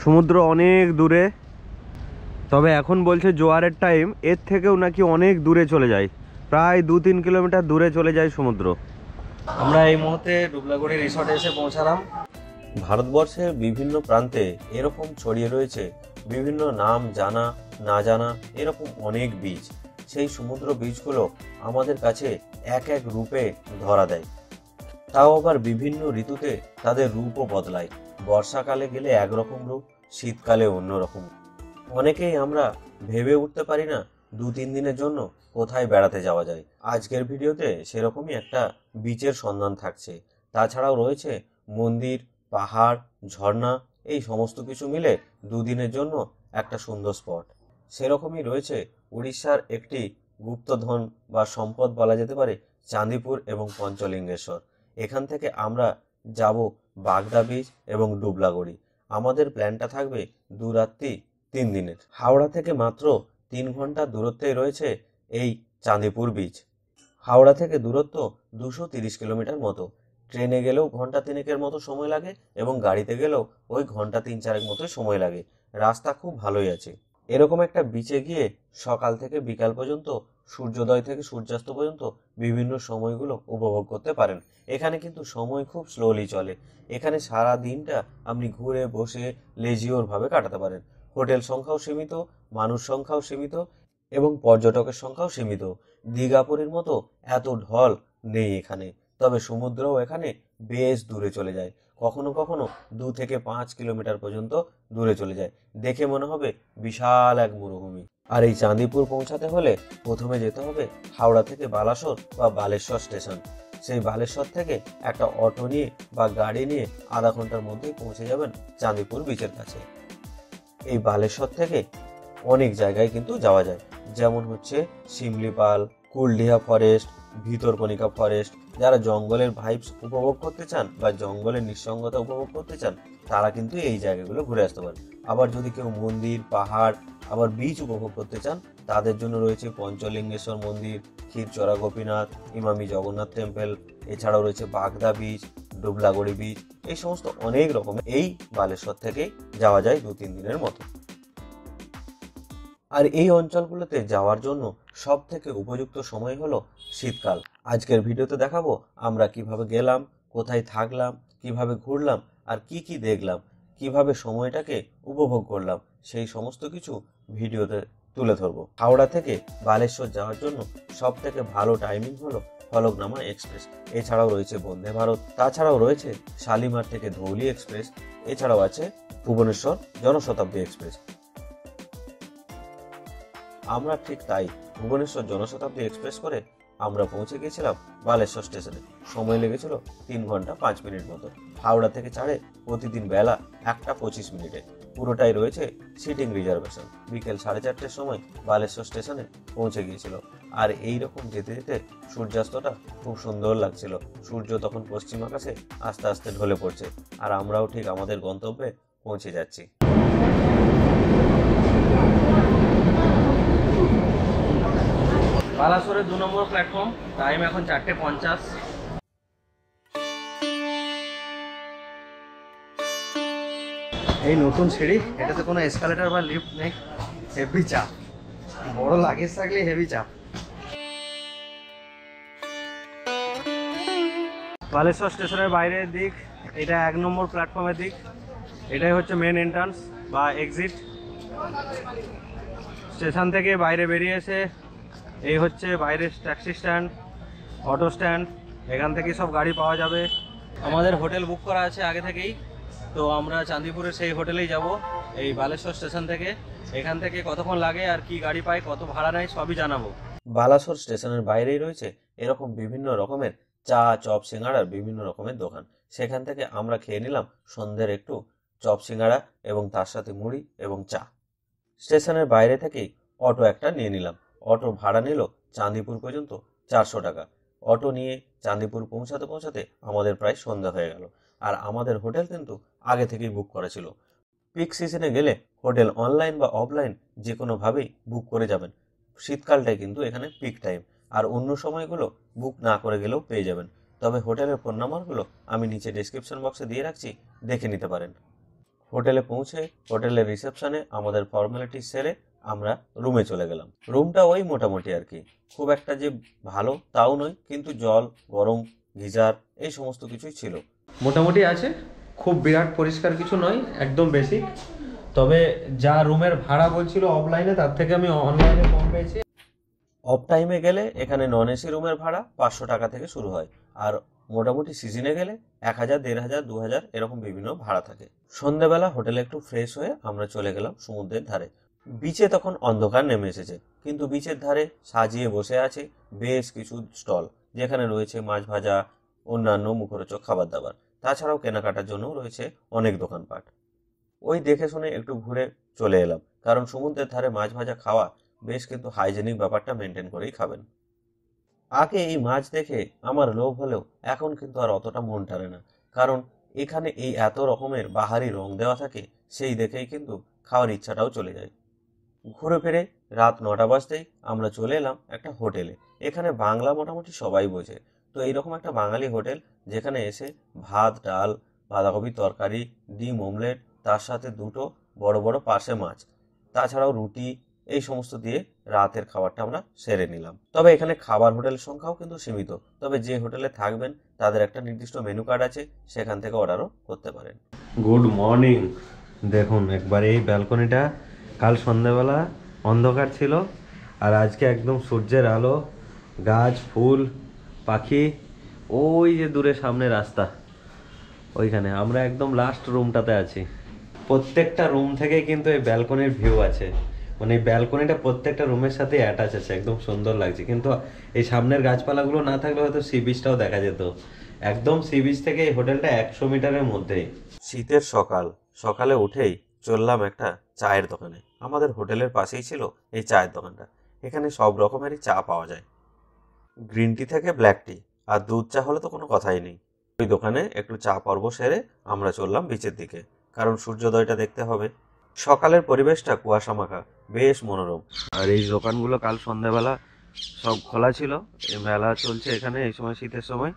সমুদ্র অনেক দূরে, তবে এখন বলছে জোয়ারের টাইম এর থেকেও নাকি অনেক দূরে চলে যায়, প্রায় 2-3 কিলোমিটার দূরে চলে যায় সমুদ্র। আমরা এই মুহূর্তে ডুবলাগড়ি রিসর্টে এসে পৌঁছালাম। ভারতবর্ষের বিভিন্ন প্রান্তে এরকম ছড়িয়ে রয়েছে বিভিন্ন নাম জানা না জানা এরকম অনেক বীচ। সেই সমুদ্র বীচগুলো আমাদের কাছে এক এক রূপে ধরা দেয়, তাও আবার বিভিন্ন ঋতুতে তাদের রূপও বদলায়। বর্ষাকালে গেলে একরকম রূপ, শীতকালে অন্যরকম। অনেকেই আমরা ভেবে উঠতে পারি না 2-3 দিনের জন্য কোথায় বেড়াতে যাওয়া যায়। আজকের ভিডিওতে সেরকমই একটা বিচের সন্ধান থাকছে। তাছাড়াও রয়েছে মন্দির, পাহাড়, ঝর্ণা, এই সমস্ত কিছু মিলে 2 দিনের জন্য একটা সুন্দর স্পট। সেরকমই রয়েছে উড়িষ্যার একটি গুপ্তধন বা সম্পদ বলা যেতে পারে চাঁদিপুর এবং পঞ্চলিঙ্গেশ্বর। এখান থেকে আমরা যাব বাগদা বিচ এবং ডুবলাগড়ি। আমাদের প্ল্যানটা থাকবে 2 রাত্রি 3 দিনের। হাওড়া থেকে মাত্র 3 ঘন্টা দূরত্বে রয়েছে এই চাঁদিপুর বিচ। হাওড়া থেকে দূরত্ব 230 কিলোমিটার মতো। ট্রেনে গেলেও ঘন্টা 3-এর মতো সময় লাগে এবং গাড়িতে গেলেও ওই ঘন্টা 3-4 মতো সময় লাগে। রাস্তা খুব ভালোই আছে। এরকম একটা বিচে গিয়ে সকাল থেকে বিকাল পর্যন্ত, সূর্যোদয় থেকে সূর্যাস্ত পর্যন্ত বিভিন্ন সময়গুলো উপভোগ করতে পারেন। এখানে কিন্তু সময় খুব স্লোলি চলে। এখানে সারা দিনটা আপনি ঘুরে বসে লেজিওর ভাবে কাটাতে পারেন। হোটেল সংখ্যাও সীমিত, মানুষ সংখ্যাও সীমিত এবং পর্যটকের সংখ্যাও সীমিত। দীঘাপুরীর মতো এত ঢল নেই এখানে, তবে সমুদ্রও এখানে বেশ দূরে চলে যায়। কখনো কখনো 2 থেকে 5 কিলোমিটার পর্যন্ত দূরে চলে যায়। দেখে মনে হবে বিশাল এক মরুভূমি। আর এই চাঁদিপুর পৌঁছাতে হলে প্রথমে যেতে হবে হাওড়া থেকে বালাসোর বা বালেশ্বর স্টেশন। সেই বালেশ্বর থেকে একটা অটো নিয়ে বা গাড়ি নিয়ে আধা ঘন্টার মধ্যেই পৌঁছে যাবেন চাঁদিপুর বিচের কাছে। এই বালেশ্বর থেকে অনেক জায়গায় কিন্তু যাওয়া যায়, যেমন হচ্ছে শিমলিপাল, কুলডিহা ফরেস্ট, ভিতরকণিকা ফরেস্ট। যারা জঙ্গলের ভাইবস উপভোগ করতে চান বা জঙ্গলের নিঃসঙ্গতা উপভোগ করতে চান তারা কিন্তু এই জায়গাগুলো ঘুরে আসতে পারেন। আবার যদি কেউ মন্দির, পাহাড়, আবার বিচ উপভোগ করতে চান তাদের জন্য রয়েছে পঞ্চলিঙ্গেশ্বর মন্দির, ক্ষীরচোরা গোপীনাথ, ইমামি জগন্নাথ টেম্পল। এছাড়াও রয়েছে বাগদা বিচ, ডুবলাগড়ি বিচ। এই সমস্ত অনেক রকমের এই বালেশ্বর থেকেই যাওয়া যায় 2-3 দিনের মতো। আর এই অঞ্চলগুলোতে যাওয়ার জন্য সব থেকে উপযুক্ত সময় হলো শীতকাল। আজকের ভিডিওতে দেখাবো আমরা কিভাবে গেলাম, কোথায় থাকলাম, কিভাবে ঘুরলাম আর কি কি দেখলাম, কিভাবে সময়টাকে উপভোগ করলাম, সেই সমস্ত কিছু ভিডিওতে তুলে ধরবো। হাওড়া থেকে বালেশ্বর যাওয়ার জন্য সব থেকে ভালো টাইমিং হলো ফলকনামা এক্সপ্রেস। এছাড়াও রয়েছে বন্দে ভারত, তাছাড়াও রয়েছে শালিমার থেকে ধৌলি এক্সপ্রেস, এছাড়াও আছে ভুবনেশ্বর জনশতাব্দী এক্সপ্রেস। আমরা ঠিক তাই ভুবনেশ্বর জনশতাব্দী এক্সপ্রেস করে আমরা পৌঁছে গিয়েছিলাম বালেশ্বর স্টেশনে। সময় লেগেছিল 3 ঘন্টা 5 মিনিট মতো। হাওড়া থেকে ছাড়ে প্রতিদিন বেলা 1:25 মিনিটে। পুরোটাই রয়েছে সিটিং রিজার্ভেশন। বিকেল 4:30টার সময় বালেশ্বর স্টেশনে পৌঁছে গিয়েছিল। আর এই রকম যেতে যেতে সূর্যাস্তটা খুব সুন্দর লাগছিল। সূর্য তখন পশ্চিম আকাশে আস্তে আস্তে ঢলে পড়ছে আর আমরাও ঠিক আমাদের গন্তব্যে পৌঁছে যাচ্ছি। বালাসোরের 2 নম্বর প্ল্যাটফর্ম। টাইম এখন 4:50। এই নতুন সিঁড়ি, এটাতে কোনো এসকালেটর বা লিফট নেই। হেভি চাপ, বড় লাগেজ থাকলে হেভি চাপ। বালেশ্বর স্টেশনের বাইরের দিক, এটা 1 নম্বর প্ল্যাটফর্মের দিক। এটাই হচ্ছে মেন এন্ট্রান্স বা এক্সিট। স্টেশন থেকে বাইরে বেরিয়ে এসে এই হচ্ছে বাইরের ট্যাক্সি স্ট্যান্ড, অটো স্ট্যান্ড। এখান থেকেই সব গাড়ি পাওয়া যাবে। আমাদের হোটেল বুক করা আছে আগে থেকেই, তো আমরা চাঁদিপুরের সেই হোটেলেই যাব এই বালেশ্বর স্টেশন থেকে। এখান থেকে কতক্ষণ লাগে আর কি গাড়ি পাই, কত ভাড়া নেয় সবই জানাবো। বালাসোর স্টেশনের বাইরেই রয়েছে এরকম বিভিন্ন রকমের চা, চপ, সিঙ্গাড়ার বিভিন্ন রকমের দোকান। সেখান থেকে আমরা খেয়ে নিলাম সন্ধ্যের একটু চপ সিঙ্গাড়া এবং তার সাথে মুড়ি এবং চা। স্টেশনের বাইরে থেকেই অটো একটা নিয়ে নিলাম। অটো ভাড়া নিল চাঁদিপুর পর্যন্ত 400 টাকা। অটো নিয়ে চাঁদিপুর পৌঁছাতে পৌঁছাতে আমাদের প্রায় সন্ধ্যা হয়ে গেল। আর আমাদের হোটেল কিন্তু আগে থেকেই বুক করা ছিল। পিক সিজনে গেলে হোটেল অনলাইন বা অফলাইন যে কোনোভাবেই বুক করে যাবেন। শীতকালটাই কিন্তু এখানে পিক টাইম, আর অন্য সময়গুলো বুক না করে গেলেও পেয়ে যাবেন। তবে হোটেলের ফোন নাম্বারগুলো আমি নিচে ডেসক্রিপশন বক্সে দিয়ে রাখছি, দেখে নিতে পারেন। হোটেলে পৌঁছে হোটেলের রিসেপশনে আমাদের ফর্মালিটি সেরে আমরা রুমে চলে গেলাম। রুমটা ওই মোটামুটি আর কি, খুব একটা যে ভালো তাও নয়, কিন্তু জল, গরম, গিজার এই সমস্ত কিছুই ছিল, মোটামুটি আছে। খুব বিরাট পরিষ্কার কিছু নয়, একদম বেসিক। তবে যা রুমের ভাড়া বলছিল অফলাইনে, তার থেকে আমি অনলাইনে কম পেয়েছি। অফ টাইমে গেলে এখানে নন এসি রুমের ভাড়া 500 টাকা থেকে শুরু হয়, আর মোটামুটি সিজনে গেলে 1000, 1500, 2000 এরকম বিভিন্ন ভাড়া থাকে। সন্ধ্যেবেলা হোটেলে একটু ফ্রেশ হয়ে আমরা চলে গেলাম সমুদ্রের ধারে। বিচে তখন অন্ধকার নেমে এসেছে, কিন্তু বিচের ধারে সাজিয়ে বসে আছে বেশ কিছু স্টল, যেখানে রয়েছে মাছ ভাজা, অন্যান্য মুখরোচক খাবার দাবার। তাছাড়াও কেনাকাটার জন্য রয়েছে অনেক দোকানপাট। ওই দেখে শুনে একটু ঘুরে চলে এলাম, কারণ সমুদ্রের ধারে মাছ ভাজা খাওয়া বেশ কিন্তু হাইজেনিক ব্যাপারটা মেনটেন করেই খাবেন। আগে এই মাছ দেখে আমার লোভ হলেও এখন কিন্তু আর অতটা মন টানে না, কারণ এখানে এই এত রকমের বাহারি রং দেওয়া থাকে, সেই দেখেই কিন্তু খাওয়ার ইচ্ছাটাও চলে যায়। ঘুরে ফিরে রাত 9টা বাজতেই আমরা চলে এলাম একটা হোটেলে। এখানে বাংলা মোটামুটি সবাই বোঝে, তো এইরকম একটা বাঙালি হোটেল, যেখানে এসে ভাত, ডাল, বাঁধাকপির তরকারি, ডিম অমলেট, তার সাথে দুটো বড় বড় পার্শে মাছ, তাছাড়াও রুটি, এই সমস্ত দিয়ে রাতের খাবারটা আমরা সেরে নিলাম। তবে এখানে খাবার হোটেলের সংখ্যাও কিন্তু সীমিত, তবে যে হোটেলে থাকবেন তাদের একটা নির্দিষ্ট মেনু কার্ড আছে, সেখান থেকে অর্ডারও করতে পারেন। Good morning. দেখুন একবার এই ব্যালকনিটা, কাল সন্ধ্যাবেলা অন্ধকার ছিল, আর আজকে একদম সূর্যের আলো, গাছ, ফুল, পাখি, ওই যে দূরে সামনে রাস্তা, ওইখানে আমরা একদম লাস্ট রুমটাতে আছি। প্রত্যেকটা রুম থেকে কিন্তু এই ব্যালকনির ভিউ আছে, মানে এই ব্যালকনিটা প্রত্যেকটা রুমের সাথে অ্যাটাচ আছে, একদম সুন্দর লাগছে। কিন্তু এই সামনের গাছপালাগুলো না থাকলে হয়তো সি বিচটাও দেখা যেত। একদম সি বিচ থেকে এই হোটেলটা 100 মিটারের মধ্যেই। শীতের সকাল, সকালে উঠেই চললাম একটা চায়ের দোকানে। আমাদের হোটেলের পাশেই ছিল এই চায়ের দোকানটা। এখানে সব রকমেরই চা পাওয়া যায়, গ্রিন টি থেকে ব্ল্যাক টি, আর দুধ চা হলে তো কোনো কথাই নেই। ওই দোকানে একটু চা পর্ব সেরে আমরা চললাম বিচের দিকে, কারণ সূর্যোদয়টা দেখতে হবে। সকালের পরিবেশটা কুয়াশা মাখা, বেশ মনোরম। আর এই দোকানগুলো কাল সন্ধ্যাবেলা সব খোলা ছিল, এই মেলা চলছে এখানে এই সময়, শীতের সময়।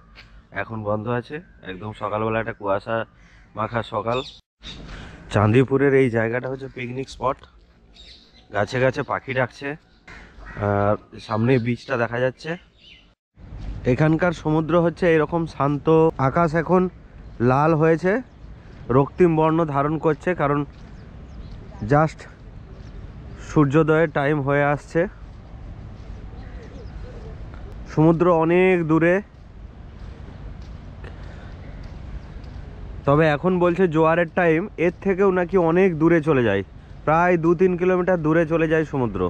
এখন বন্ধ আছে। একদম সকালবেলা একটা কুয়াশা মাখা সকাল। চাঁদিপুরের এই জায়গাটা হচ্ছে পিকনিক স্পট, গাছে গাছে পাখি ডাকছে, আর সামনে বিচটা দেখা যাচ্ছে। এখানকার সমুদ্র হচ্ছে এরকম শান্ত। আকাশ এখন লাল হয়েছে, রক্তিম বর্ণ ধারণ করছে, কারণ জাস্ট সূর্যোদয়ের টাইম হয়ে আসছে। সমুদ্র অনেক দূরে, তবে এখন বলছে জোয়ারের টাইম, এর থেকেও নাকি অনেক দূরে চলে যায়, প্রায় 2-3 কিলোমিটার দূরে চলে যায় সমুদ্র।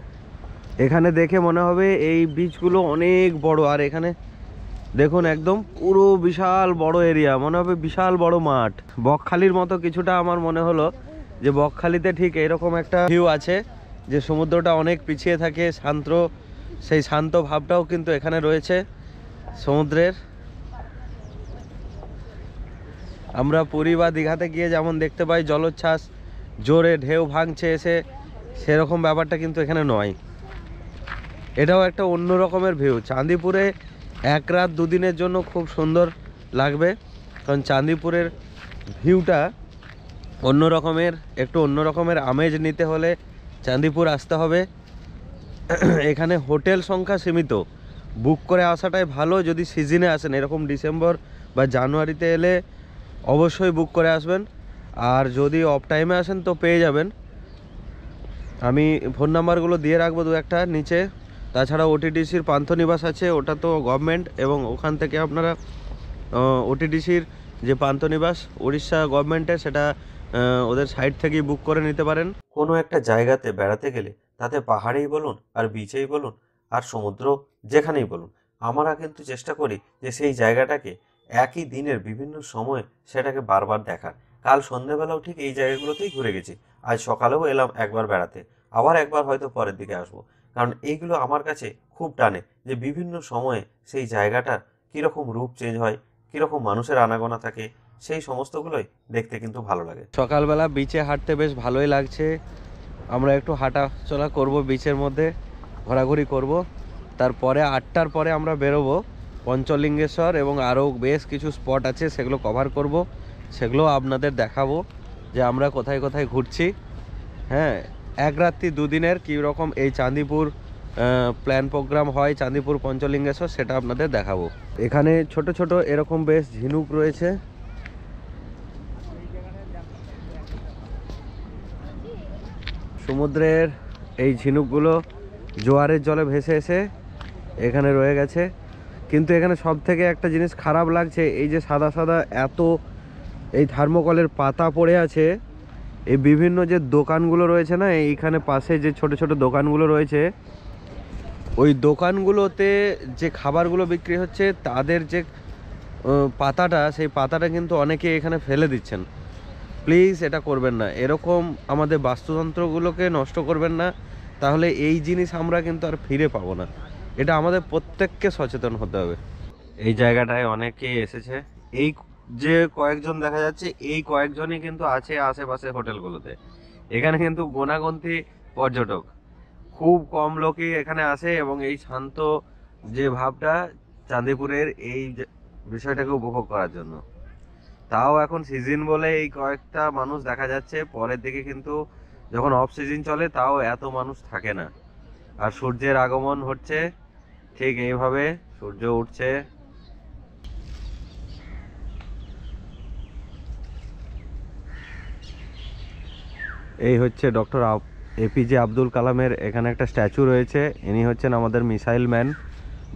এখানে দেখে মনে হবে এই বিচগুলো অনেক বড়, আর এখানে দেখুন একদম পুরো বিশাল বড় এরিয়া, মনে হবে বিশাল বড় মাঠ। বকখালির মতো কিছুটা আমার মনে হলো যে বকখালিতে ঠিক এরকম একটা ভিউ আছে, যে সমুদ্রটা অনেক পিছিয়ে থাকে, শান্ত, সেই শান্ত ভাবটাও কিন্তু এখানে রয়েছে সমুদ্রের। আমরা পুরী বা দীঘাতে গিয়ে যেমন দেখতে পাই জলোচ্ছ্বাস, জোরে ঢেউ ভাঙছে এসে, সেরকম ব্যাপারটা কিন্তু এখানে নয়। এটাও একটা অন্য রকমের ভিউ। চাঁদিপুরে 1 রাত 2 দিনের জন্য খুব সুন্দর লাগবে, কারণ চাঁদিপুরের ভিউটা অন্য রকমের, একটু অন্য রকমের আমেজ নিতে হলে চাঁদিপুর আসতে হবে। এখানে হোটেল সংখ্যা সীমিত, বুক করে আসাটাই ভালো। যদি সিজনে আসেন, এরকম ডিসেম্বর বা জানুয়ারিতে এলে অবশ্যই বুক করে আসবেন, আর যদি অফ টাইমে আসেন তো পেয়ে যাবেন। আমি ফোন নাম্বারগুলো দিয়ে রাখবো 2-1টা নিচে। তাছাড়া ওটিডিসির পান্থনিবাস আছে, ওটা তো গভর্নমেন্ট, এবং ওখান থেকে আপনারা ওটিডিসির যে পান্থনিবাস উড়িষ্যা গভর্নমেন্টের, সেটা ওদের সাইট থেকেই বুক করে নিতে পারেন। কোনো একটা জায়গাতে বেড়াতে গেলে, তাতে পাহাড়েই বলুন আর বিচেই বলুন আর সমুদ্র যেখানেই বলুন, আমরা কিন্তু চেষ্টা করি যে সেই জায়গাটাকে একই দিনের বিভিন্ন সময় সেটাকে বারবার দেখার। কাল সন্ধ্যেবেলাও ঠিক এই জায়গাগুলোতেই ঘুরে গেছি, আজ সকালেও এলাম একবার বেড়াতে, আবার একবার হয়তো পরের দিকে আসবো, কারণ এইগুলো আমার কাছে খুব টানে, যে বিভিন্ন সময়ে সেই জায়গাটার কীরকম রূপ চেঞ্জ হয়, কীরকম মানুষের আনাগোনা থাকে, সেই সমস্তগুলোই দেখতে কিন্তু ভালো লাগে। সকালবেলা বিচে হাঁটতে বেশ ভালোই লাগছে। আমরা একটু হাঁটা চলা করবো, বিচের মধ্যে ঘোরাঘুরি করব। তারপরে 8টার পরে আমরা বেরোবো পঞ্চলিঙ্গেশ্বর, এবং আরও বেশ কিছু স্পট আছে, সেগুলো কভার করব, সেগুলো আপনাদের দেখাবো। যে আমরা কোথায় কোথায় ঘুরছি। হ্যাঁ, এক রাত্রি দুদিনের কীরকম এই চাঁদিপুর প্ল্যান প্রোগ্রাম হয় চাঁদিপুর পঞ্চলিঙ্গেশ্বর, সেটা আপনাদের দেখাবো। এখানে ছোট ছোট এরকম বেশ ঝিনুক রয়েছে। সমুদ্রের এই ঝিনুকগুলো জোয়ারের জলে ভেসে এসে এখানে রয়ে গেছে। কিন্তু এখানে সব থেকে একটা জিনিস খারাপ লাগছে, এই যে সাদা সাদা এত এই থার্মোকলের পাতা পড়ে আছে। এই বিভিন্ন যে দোকানগুলো রয়েছে না, এইখানে পাশে যে ছোট ছোট দোকানগুলো রয়েছে, ওই দোকানগুলোতে যে খাবারগুলো বিক্রি হচ্ছে তাদের যে পাতাটা, সেই পাতাটা কিন্তু অনেকে এখানে ফেলে দিচ্ছেন। প্লিজ এটা করবেন না, এরকম আমাদের বাস্তুতন্ত্রগুলোকে নষ্ট করবেন না, তাহলে এই জিনিস আমরা কিন্তু আর ফিরে পাবো না। এটা আমাদের প্রত্যেককে সচেতন হতে হবে। এই জায়গাটায় অনেকেই এসেছে, এই যে কয়েকজন দেখা যাচ্ছে এই কয়েকজনই কিন্তু আছে আশেপাশে হোটেলগুলোতে। এখানে কিন্তু গোনাগন্তি পর্যটক, খুব কম লোকই এখানে আসে এবং এই শান্ত যে ভাবটা চাঁদিপুরের এই বিষয়টাকে উপভোগ করার জন্য। তাও এখন সিজন বলে এই কয়েকটা মানুষ দেখা যাচ্ছে, পরের দিকে কিন্তু যখন অফ সিজন চলে তাও এত মানুষ থাকে না। আর সূর্যের আগমন হচ্ছে ঠিক এইভাবে, সূর্য উঠছে। এই হচ্ছে ডক্টর এপিজে আব্দুল কালামের এখানে একটা স্ট্যাচু রয়েছে। ইনি হচ্ছেন আমাদের মিসাইল ম্যান,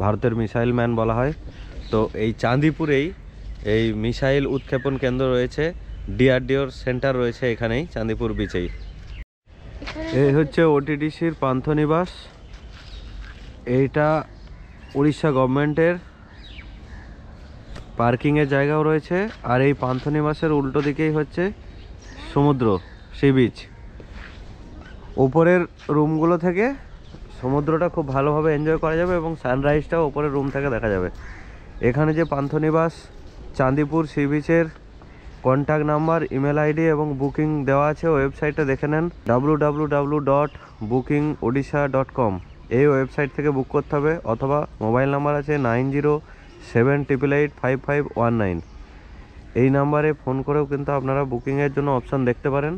ভারতের মিসাইল ম্যান বলা হয়। তো এই চাঁদিপুরেই এই মিসাইল উৎক্ষেপণ কেন্দ্র রয়েছে, ডিআরডিওর সেন্টার রয়েছে এখানেই চাঁদিপুর বিচেই। এই হচ্ছে ওটিডিসির পান্থনিবাস, এইটা উড়িষ্যা গভর্নমেন্টের পার্কিংয়ের জায়গাও রয়েছে। আর এই পান্থনিবাসের উল্টো দিকেই হচ্ছে সমুদ্র, সি বিচ। উপরের রুমগুলো থেকে সমুদ্রটা খুব ভালোভাবে এনজয় করা যাবে এবং সানরাইজটাও উপরের রুম থেকে দেখা যাবে। এখানে যে পান্থনিবাস চাঁদিপুর সি বিচের কন্ট্যাক্ট নাম্বার, ইমেল আইডি এবং বুকিং দেওয়া আছে, ওয়েবসাইটটা দেখে নেন www.bookingodisha.com। এই ওয়েবসাইট থেকে বুক করতে হবে, অথবা মোবাইল নাম্বার আছে 9078885519। এই নাম্বারে ফোন করেও কিন্তু আপনারা বুকিংয়ের জন্য অপশান দেখতে পারেন।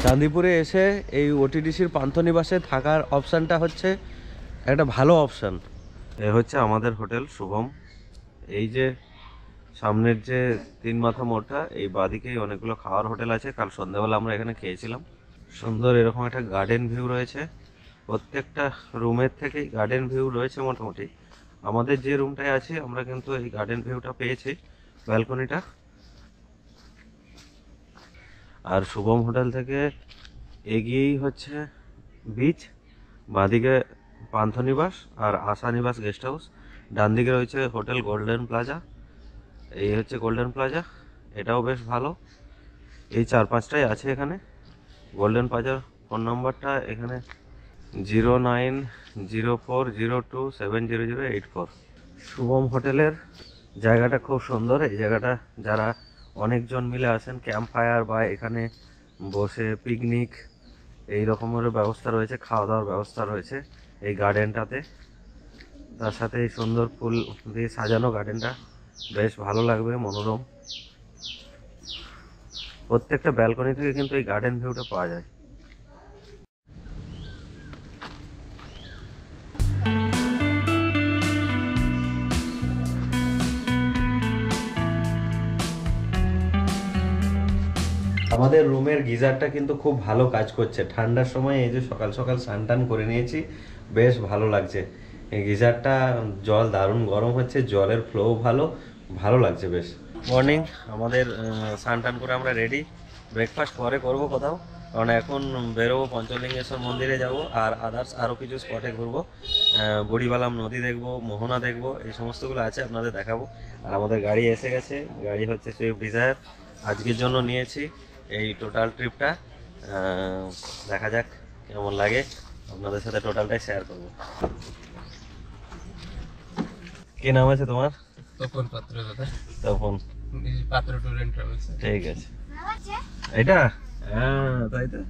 চাঁদিপুরে এসে এই ওটিডিসির পান্থনিবাসে থাকার অপশানটা হচ্ছে একটা ভালো অপশান। এ হচ্ছে আমাদের হোটেল শুভম। এই যে সামনের যে তিন মাথা মোড়টা, এই বাদিকেই অনেকগুলো খাওয়ার হোটেল আছে। কাল সন্ধ্যাবেলা আমরা এখানে খেয়েছিলাম। সুন্দর এরকম একটা গার্ডেন ভিউ রয়েছে, প্রত্যেকটা রুমের থেকেই গার্ডেন ভিউ রয়েছে মোটামুটি। আমাদের যে রুমটায় আছি আমরা কিন্তু এই গার্ডেন ভিউটা পেয়েছি, ব্যালকনিটা। আর শুভম হোটেল থেকে এগিয়েই হচ্ছে বিচ, বাঁদিকে পান্থনিবাস আর আশানিবাস গেস্ট হাউস, ডান দিকে রয়েছে হোটেল গোল্ডেন প্লাজা। এই হচ্ছে গোল্ডেন প্লাজা, এটাও বেশ ভালো। এই 4-5টাই আছে এখানে। গোল্ডেন প্লাজার ফোন নাম্বারটা এখানে 0904027008 শুভম হোটেলের জায়গাটা খুব সুন্দর। এই জায়গাটা যারা অনেকজন মিলে আসেন, ক্যাম্প ফায়ার বা এখানে বসে পিকনিক এই রকমের ব্যবস্থা রয়েছে, খাওয়া দাওয়ার ব্যবস্থা রয়েছে এই গার্ডেনটাতে। তার সাথে এই সুন্দর ফুল দিয়ে সাজানো গার্ডেনটা বেশ ভালো লাগবে, মনোরম। প্রত্যেকটা ব্যালকনি থেকে কিন্তু এই গার্ডেন ভিউটা পাওয়া যায়। আমাদের রুমের গিজারটা কিন্তু খুব ভালো কাজ করছে। ঠান্ডার সময় এই যে সকাল সকাল স্নান টান করে নিয়েছি, বেশ ভালো লাগছে। এই গিজারটা জল দারুণ গরম হচ্ছে, জলের ফ্লো ভালো, ভালো লাগছে বেশ। মর্নিং আমাদের স্নান টান করে আমরা রেডি। ব্রেকফাস্ট পরে করবো কোথাও, কারণ এখন বেরোবো পঞ্চলিঙ্গেশ্বর মন্দিরে যাব, আর আদার্স আরও কিছু স্পটে ঘুরবো। বড়িবালাম নদী দেখবো, মোহনা দেখবো, এই সমস্তগুলো আছে আপনাদের দেখাবো। আর আমাদের গাড়ি এসে গেছে, গাড়ি হচ্ছে সুইফট ডিজায়ার। আজকের জন্য নিয়েছি এই টোটাল ট্রিপটা। দেখা যাক কেমন লাগে, আপনাদের সাথে টোটালটাই শেয়ার করবো। কি নাম আছে তোমার? তপন পাত্র দাদা। তপন পাত্র ট্যুর এন্ড ট্রাভেলস। ঠিক আছে। এটা হ্যাঁ, তাই তো।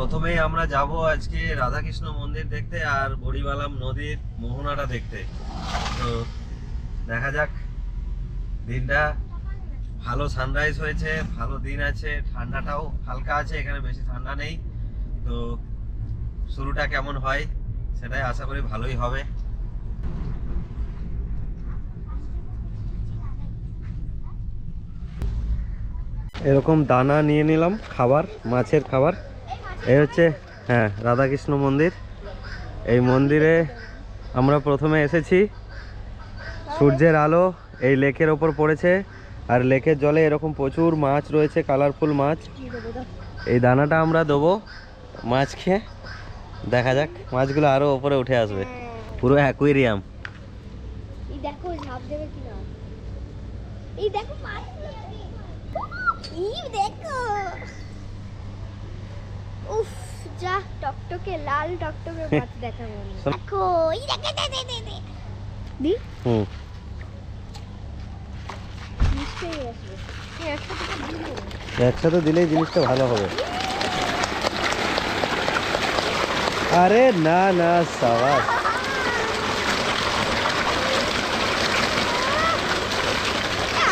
প্রথমেই আমরা যাব আজকে রাধাকৃষ্ণ মন্দির দেখতে আর বড়িবালাম নদীর মোহনাটা দেখতে। তো দেখা যাক, দিনটা ভালো সানরাইজ হয়েছে, ভালো দিন আছে, ঠান্ডাটাও হালকা আছে, এখানে বেশি ঠান্ডা নেই। তো শুরুটা কেমন হয় সেটাই আশা করি ভালোই হবে। এরকম দানা নিয়ে নিলাম, খাবার, মাছের খাবার। এই হচ্ছে হ্যাঁ রাধাকৃষ্ণ মন্দির। এই মন্দিরে আমরা প্রথমে এসেছি, সূর্যের আলো এই লেকের ওপর পড়েছে আর লেকের জলে এরকম প্রচুর মাছ রয়েছে, কালারফুল মাছ। এই দানাটা আমরা দেবো মাছকে, দেখা যাক মাছগুলো আরো উপরে উঠে আসবে, পুরো অ্যাকুয়ারিয়াম। এই দেখো ঝাঁপ দেবে কিনা, এই দেখো মাছ, এই দেখো, উফ যা টকটকে লাল টকটকে মাছ দেখা মনে। দেখো এই দেখে দি নিশ্চয়ই আসবে, একসাথে দিলেই জিনিসটা ভালো হবে। আরে না না সাবাস,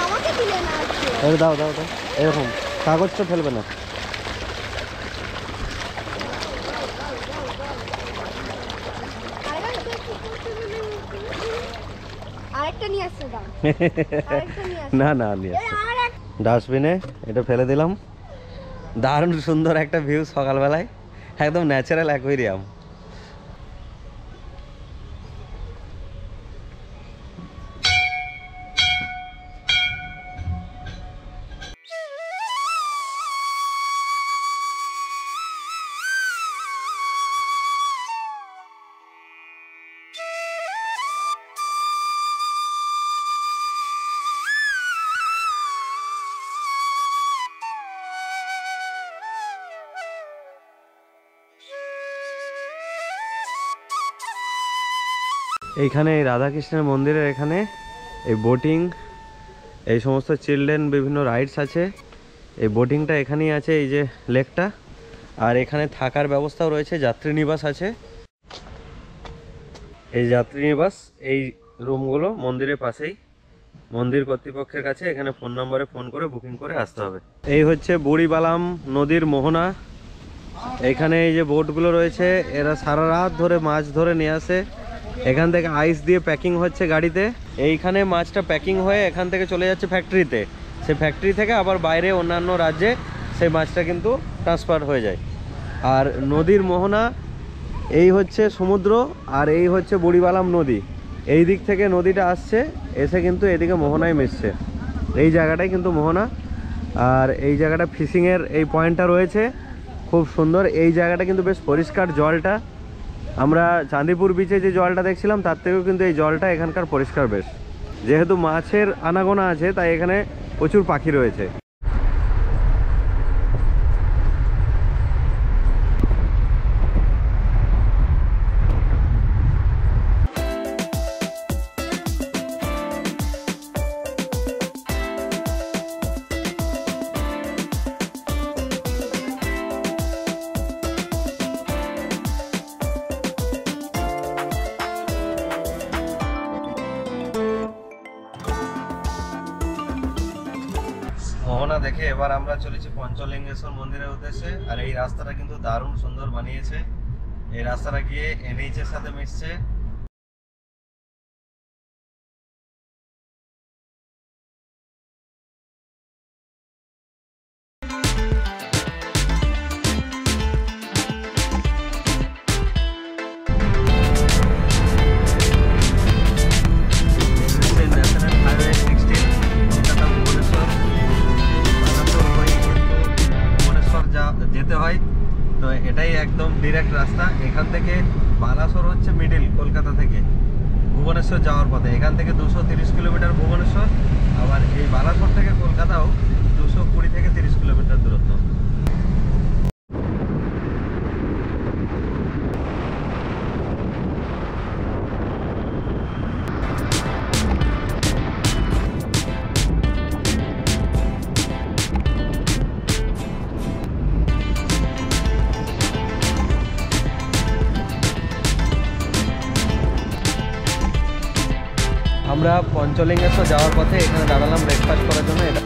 আমাকে দিলে না আজকে। দাও দাও দাও, এরকম কাগজটা ফেলবে না। আরেকটা নিয়ে আসছে, দাও আরেকটা নিয়ে আসছে। না না নিয়ে ডাস্টবিনে এটা ফেলে দিলাম। দারুণ সুন্দর একটা ভিউ সকালবেলায়, একদম ন্যাচারাল অ্যাকুয়ারিয়াম। এইখানে এই রাধাকৃষ্ণের মন্দিরের এখানে এই বোটিং, এই সমস্ত চিলড্রেন বিভিন্ন রাইডস আছে। এই বোটিংটা এখানেই আছে, এই যে লেকটা। আর এখানে থাকার ব্যবস্থাও রয়েছে, যাত্রী নিবাস আছে। এই যাত্রী নিবাস, এই রুমগুলো মন্দিরের পাশেই, মন্দির কর্তৃপক্ষের কাছে। এখানে ফোন নম্বরে ফোন করে বুকিং করে আসতে হবে। এই হচ্ছে বড়িবালাম নদীর মোহনা। এখানে এই যে বোটগুলো রয়েছে, এরা সারা রাত ধরে মাছ ধরে নিয়ে আসে। এখান থেকে আইস দিয়ে প্যাকিং হচ্ছে গাড়িতে। এইখানে মাছটা প্যাকিং হয়ে এখান থেকে চলে যাচ্ছে ফ্যাক্টরিতে। সেই ফ্যাক্টরি থেকে আবার বাইরে অন্যান্য রাজ্যে সেই মাছটা কিন্তু ট্রান্সফার হয়ে যায়। আর নদীর মোহনা, এই হচ্ছে সমুদ্র আর এই হচ্ছে বড়িবালাম নদী। এই দিক থেকে নদীটা আসছে, এসে কিন্তু এদিকে মোহনায় মিশছে। এই জায়গাটাই কিন্তু মোহনা। আর এই জায়গাটা ফিশিংয়ের এই পয়েন্টটা রয়েছে, খুব সুন্দর। এই জায়গাটা কিন্তু বেশ পরিষ্কার জলটা। আমরা চাঁদিপুর বিচে যে জলটা দেখছিলাম তার থেকেও কিন্তু এই জলটা এখানকার পরিষ্কার বেশ। যেহেতু মাছের আনাগোনা আছে তাই এখানে প্রচুর পাখি রয়েছে। মোহনা দেখে এবার আমরা চলেছি পঞ্চলিঙ্গেশ্বর মন্দিরের উদ্দেশ্যে। আর এই রাস্তাটা কিন্তু দারুণ সুন্দর বানিয়েছে। এই রাস্তাটা গিয়ে NH এর সাথে মিশছে। ন্যাশনাল হাইওয়ে 16 কলকাতা ভুবনেশ্বর যেতে হয়। তো এটাই একদম ডিরেক্ট রাস্তা। এখান থেকে বালাসোর হচ্ছে মিডিল কলকাতা থেকে ভুবনেশ্বর যাওয়ার পথে। এখান থেকে 230 কিলোমিটার ভুবনেশ্বর, আবার এই বালাসোর থেকে কলকাতাও 220 থেকে 30 কিলোমিটার দূরত্ব। আমরা পঞ্চলিঙ্গেশ্বর যাওয়ার পথে এখানে দাঁড়ালাম ব্রেকফাস্ট করার জন্য। এটা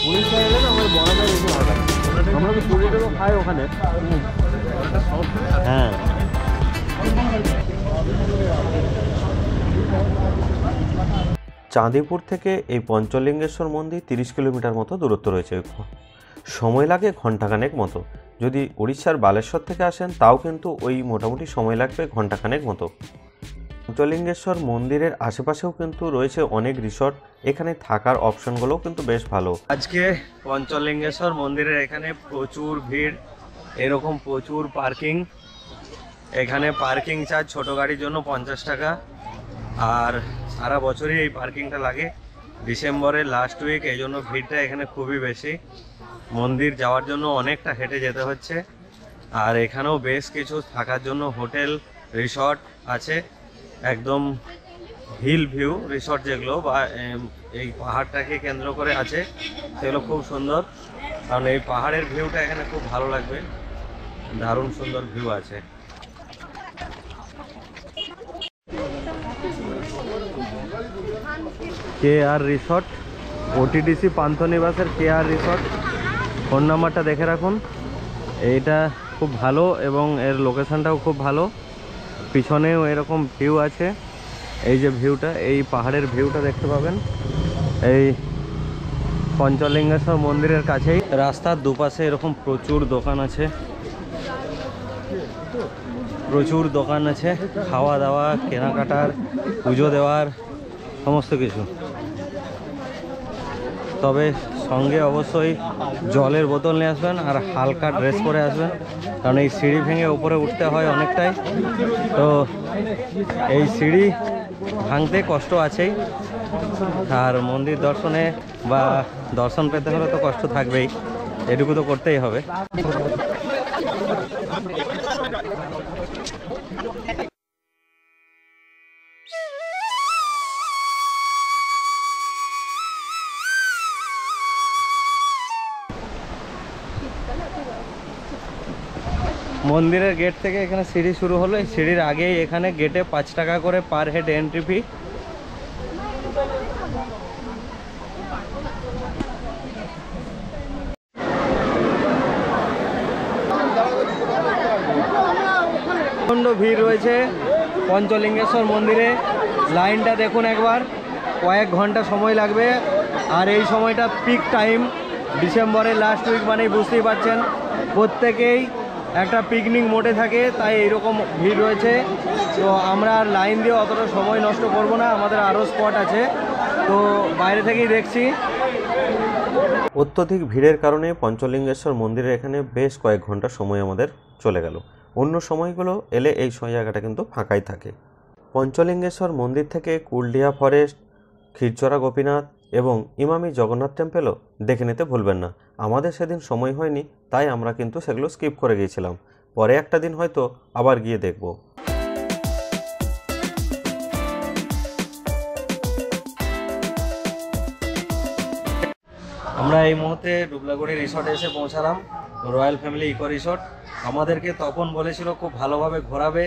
উড়িষ্যা এলে না আমার বড়াটা বেশি ভালো লাগে। আমরা তো পুরীটাও খাই ওখানে। হ্যাঁ, চাঁদিপুর থেকে এই পঞ্চলিঙ্গেশ্বর মন্দির 30 কিলোমিটার মতো দূরত্ব রয়েছে। সময় লাগে ঘন্টাখানেক মতো। যদি উড়িষ্যার বালেশ্বর থেকে আসেন তাও কিন্তু ওই মোটামুটি সময় লাগবে ঘন্টাখানেক মতো। পঞ্চলিঙ্গেশ্বর মন্দিরের আশেপাশেও কিন্তু রয়েছে অনেক রিসর্ট, এখানে থাকার অপশনগুলোও কিন্তু বেশ ভালো। আজকে পঞ্চলিঙ্গেশ্বর মন্দিরের এখানে প্রচুর ভিড়, এরকম প্রচুর পার্কিং। এখানে পার্কিং চার্জ ছোট গাড়ির জন্য 50 টাকা, আর সারা বছরই এই পার্কিংটা লাগে। ডিসেম্বরের লাস্ট উইক, এই জন্য ভিড়টা এখানে খুবই বেশি। মন্দির যাওয়ার জন্য অনেকটা হেঁটে যেতে হচ্ছে। আর এখানেও বেশ কিছু থাকার জন্য হোটেল রিসর্ট আছে, একদম হিল ভিউ রিসর্ট যেগুলো বা এই পাহাড়টাকে কেন্দ্র করে আছে, সেগুলো খুব সুন্দর। কারণ এই পাহাড়ের ভিউটা এখানে খুব ভালো লাগবে, দারুণ সুন্দর ভিউ আছে। KR resort, OTDC পান্থনিবাসের KR resort. Phone নাম্বারটা দেখে রাখুন। এইটা খুব ভালো এবং এর লোকেশনটাও খুব ভালো। পিছনেও এরকম ভিউ আছে, এই যে ভিউটা, এই পাহাড়ের ভিউটা দেখতে পাবেন এই পঞ্চলিঙ্গেশ্বর মন্দিরের কাছেই। রাস্তার দুপাশে এরকম প্রচুর দোকান আছে, প্রচুর দোকান আছে, খাওয়া দাওয়া, কেনাকাটার, পুজো দেওয়ার সমস্ত কিছু। তবে সঙ্গে অবশ্যই জলের বোতল নিয়ে আসবেন আর হালকা ড্রেস পরে আসবেন, কারণ এই সিঁড়ি ভেঙে উপরে উঠতে হয় অনেকটাই। তো এই সিঁড়ি ভাঙতে কষ্ট আছেই, আর মন্দির দর্শনে বা দর্শন পেতে হলে তো কষ্ট থাকবেই, এটুকু তো করতেই হবে। মন্দিরের গেট থেকে এখানে সিঁড়ি শুরু হলো। এই সিঁড়ির আগেই এখানে গেটে 5 টাকা করে পার হেড এন্ট্রি ফি। প্রচণ্ড ভিড় রয়েছে পঞ্চলিঙ্গেশ্বর মন্দিরে। লাইনটা দেখুন একবার, কয়েক ঘন্টা সময় লাগবে। আর এই সময়টা পিক টাইম, ডিসেম্বরের লাস্ট উইক, মানেই বুঝতেই পারছেন প্রত্যেকেই একটা পিকনিক মোডে থাকে, তাই এইরকম ভিড় রয়েছে। তো আমরা আর লাইন দিয়ে অতটা সময় নষ্ট করব না, আমাদের আরও স্পট আছে, তো বাইরে থেকেই দেখছি। অত্যধিক ভিড়ের কারণে পঞ্চলিঙ্গেশ্বর মন্দিরের এখানে বেশ কয়েক ঘন্টা সময় আমাদের চলে গেল। অন্য সময়গুলো এলে এই জায়গাটা কিন্তু ফাঁকাই থাকে। পঞ্চলিঙ্গেশ্বর মন্দির থেকে কুলডিহা ফরেস্ট, ক্ষীরচোরা গোপীনাথ এবং ইমামি জগন্নাথ টেম্পেলও দেখে নিতে ভুলবেন না। আমাদের সেদিন সময় হয়নি, তাই আমরা কিন্তু সেগুলো স্কিপ করে গিয়েছিলাম। পরে একটা দিন হয়তো আবার গিয়ে দেখব। আমরা এই মুহূর্তে ডুবলাগড়ি রিসর্টে এসে পৌঁছালাম, রয়্যাল ফ্যামিলি ইকো রিসর্ট। আমাদেরকে তপন বলেছিল খুব ভালোভাবে ঘোরাবে,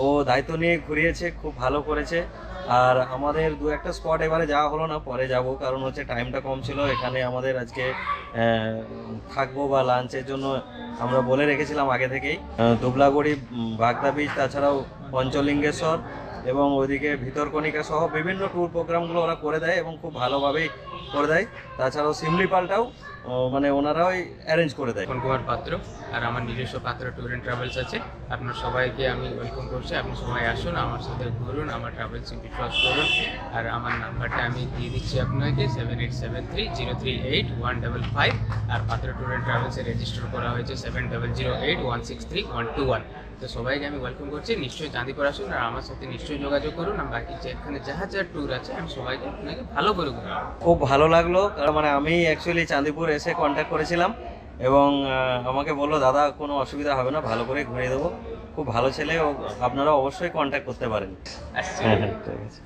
ও দায়িত্ব নিয়ে ঘুরিয়েছে, খুব ভালো করেছে। আর আমাদের দু একটা স্পট এবারে যাওয়া হলো না, পরে যাব, কারণ হচ্ছে টাইমটা কম ছিল। এখানে আমাদের আজকে থাকবো বা লাঞ্চের জন্য আমরা বলে রেখেছিলাম আগে থেকেই। দুবলাগড়ি, বাগদা বিচ, তাছাড়াও পঞ্চলিঙ্গেশ্বর এবং ওইদিকে ভিতরকণিকা সহ বিভিন্ন ট্যুর প্রোগ্রামগুলো ওরা করে দেয় এবং খুব ভালোভাবেই করে দেয়। তাছাড়াও শিমলিপালটাও মানে ওনারাই অ্যারেঞ্জ করে দেয়। তপন কুমার পাত্র, আর আমার নিজস্ব পাত্র ট্যুর অ্যান্ড ট্রাভেলস আছে। আপনার সবাইকে আমি ওয়েলকাম করছি, আপনি সবাই আসুন, আমার সাথে ঘুরুন, আমার ট্রাভেলসে বিশ্বাস করুন। আর আমার নাম্বারটা আমি দিয়ে দিচ্ছি আপনাকে 7873038155। আর পাত্র ট্যুর অ্যান্ড ট্রাভেলসে রেজিস্টার করা হয়েছে 7008163121। তো সবাইকে আমি ওয়েলকাম করছি, নিশ্চয়ই চাঁদিপুর আসুন আর আমার সাথে নিশ্চয়ই যোগাযোগ করুন। আর বাকি যেখানে যা ট্যুর আছে আমি সবাইকে আপনাকে ভালো করে ঘুরাবো। খুব ভালো লাগলো, কারণ মানে আমি অ্যাকচুয়ালি চাঁদিপুর এসে কন্ট্যাক্ট করেছিলাম এবং আমাকে বললো দাদা কোনো অসুবিধা হবে না, ভালো করে ঘুরিয়ে দেবো। খুব ভালো ছেলে, আপনারা অবশ্যই কন্ট্যাক্ট করতে পারেন। আসছি। হ্যাঁ, ঠিক আছে।